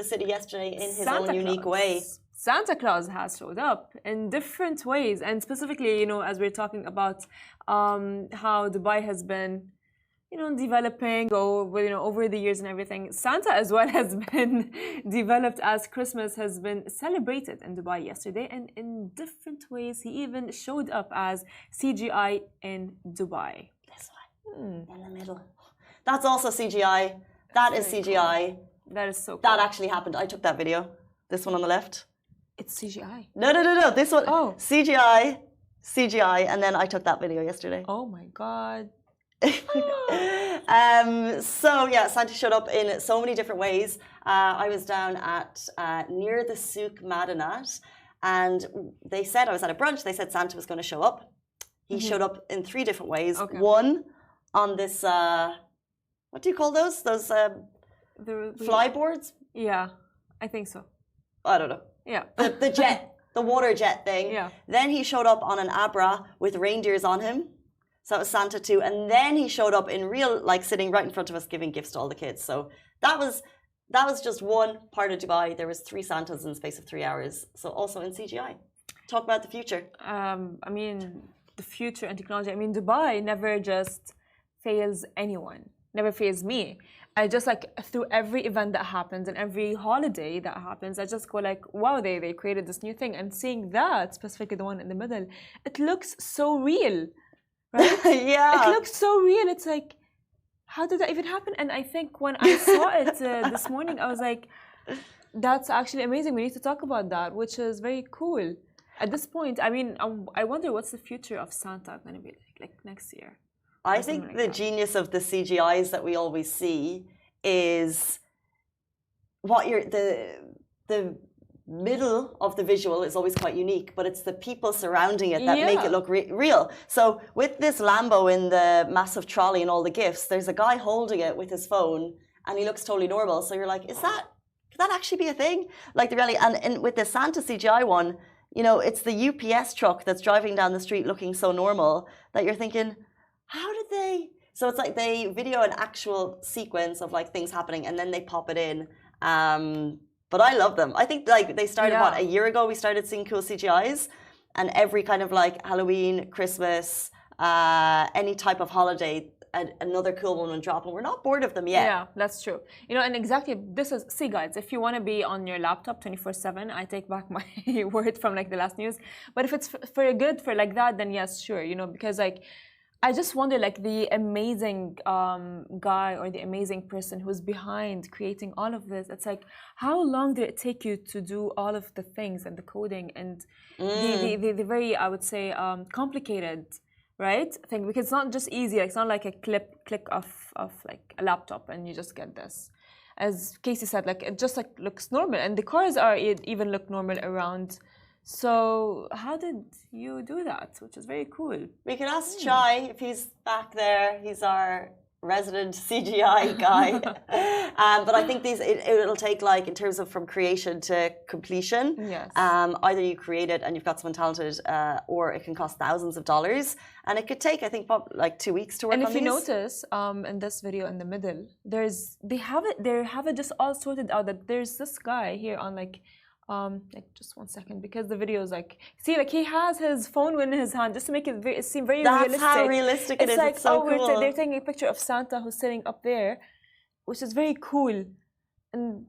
the city yesterday in his Santa own unique way. Santa Claus has showed up in different ways, and specifically, as we're talking about how Dubai has been, developing over the years and everything. Santa as well has been developed as Christmas has been celebrated in Dubai yesterday, and in different ways. He even showed up as CGI in Dubai. This one in the middle. That's also CGI. That is CGI. Cool. That is so cool. That actually happened. I took that video. This one on the left. It's CGI. No. This one. Oh. CGI, and then I took that video yesterday. Oh my God. So yeah, Santa showed up in so many different ways. I was down at near the Souk Madinat, and they said, I was at a brunch, they said Santa was going to show up. He showed up in 3 different ways. Okay. One, on this, what do you call those? Those flyboards? Yeah, I think so. I don't know. Yeah. The jet, the water jet thing. Yeah. Then he showed up on an Abra with reindeers on him. So that was Santa too. And then he showed up in real, like sitting right in front of us giving gifts to all the kids. So that was just one part of Dubai. There was 3 Santas in the space of 3 hours. So also in CGI. Talk about the future. I mean, the future and technology. I mean, Dubai never just fails anyone. Never fails me. I just through every event that happens and every holiday that happens, I just go wow, they created this new thing. And seeing that, specifically the one in the middle, it looks so real. Right? Yeah. It looks so real. It's how did that even happen? And I think when I saw it this morning, I was like, that's actually amazing. We need to talk about that, which is very cool. At this point, I mean, I wonder what's the future of Santa going to be like next year. I think the genius of the CGIs that we always see is what the middle of the visual is always quite unique, but it's the people surrounding it that make it look real. So with this Lambo in the massive trolley and all the gifts, there's a guy holding it with his phone and he looks totally normal. So you're like, could that actually be a thing? Like the reality, and with the Santa CGI one, it's the UPS truck that's driving down the street looking so normal that you're thinking, how did they? So it's like they video an actual sequence of things happening and then they pop it in. But I love them. I think they started a year ago. We started seeing cool CGIs, and every kind of Halloween, Christmas, any type of holiday, another cool one will drop, and we're not bored of them yet. Yeah, that's true. And exactly this is guys. If you want to be on your laptop 24/7, I take back my word from the last news. But if it's for good for that, then yes, sure. Because I just wonder, the amazing guy or the amazing person who's behind creating all of this. It's how long did it take you to do all of the things and the coding and the very, I would say, complicated, right, thing? Because it's not just easy. It's not like a click of a laptop and you just get this. As Casey said, it just looks normal, and the cars even look normal around. So how did you do that? Which is very cool. We can ask Chai if he's back there. He's our resident CGI guy. But I think it'll take in terms of from creation to completion. Yes. Either you create it and you've got someone talented, or it can cost thousands of dollars. And it could take, I think, probably 2 weeks to work on these. And if you notice, in this video in the middle, they have it just all sorted out that there's this guy here on just 1 second, because the video is see, he has his phone in his hand just to make it seem very realistic. That's how realistic it is. It's so cool. They're taking a picture of Santa who's sitting up there, which is very cool. And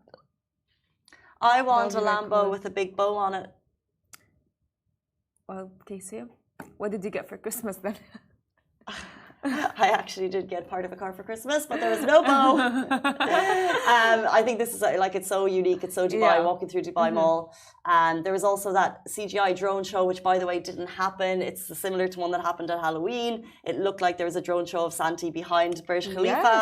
I want a Lambo with a big bow on it. Well, Casey, what did you get for Christmas then? I actually did get part of a car for Christmas, but there was no bow. I think this is it's so unique. It's so Dubai, walking through Dubai Mall. And there was also that CGI drone show, which, by the way, didn't happen. It's similar to one that happened at Halloween. It looked like there was a drone show of Santi behind Burj Khalifa,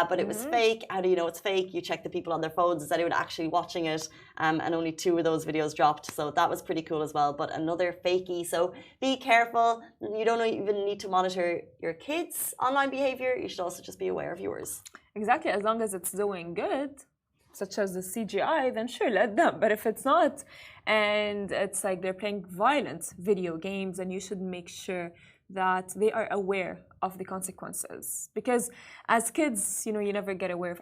but it was fake. How do you know it's fake? You check the people on their phones. Is anyone actually watching it? And only 2 of those videos dropped. So that was pretty cool as well. But another fakey. So be careful. You don't even need to monitor your kids' online behavior. You should also just be aware of yours. Exactly. As long as it's doing good, such as the CGI, then sure, let them. But if it's not, and it's they're playing violent video games, then you should make sure that they are aware of the consequences. Because as kids, you know, you never get aware of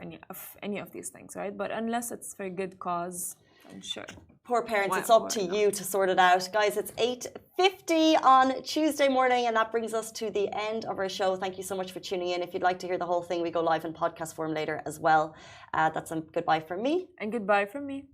any of these things, right? But unless it's for a good cause, I'm sure. Poor parents, it's up to you to sort it out. Guys, it's 8:50 on Tuesday morning, and that brings us to the end of our show. Thank you so much for tuning in. If you'd like to hear the whole thing, we go live in podcast form later as well. That's a goodbye from me. And goodbye from me.